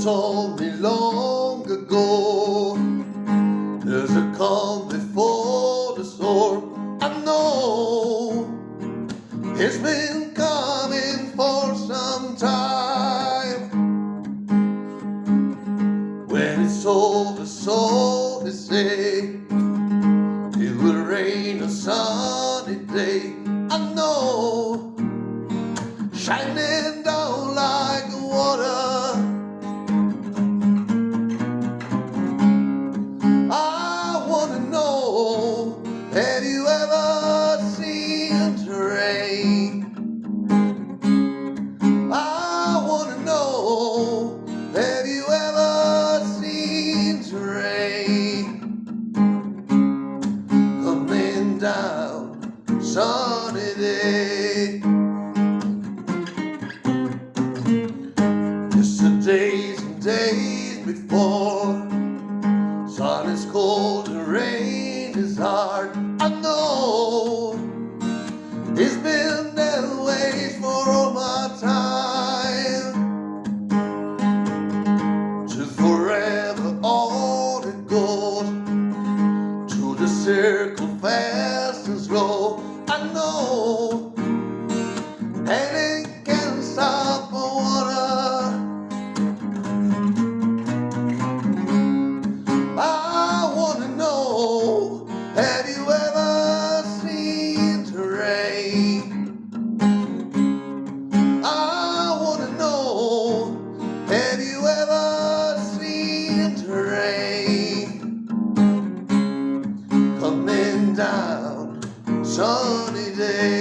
told me long ago, there's a calm before the storm. I know it's been coming for some time. When it's over, so they say, it will rain a sunny day. I know, shining down like water. I wanna know, have you ever seen the rain? I wanna know, have you ever seen the rain? Coming down sunny day. Yesterdays and days before, sun is cold and rain is hard. I know it's been that way for all my time. To forever all it goes, to the circle fast and slow. I know, and it can't stop the water. I wanna know, have you ever seen the rain? I wanna know, have you ever seen the rain? Coming down sunny day.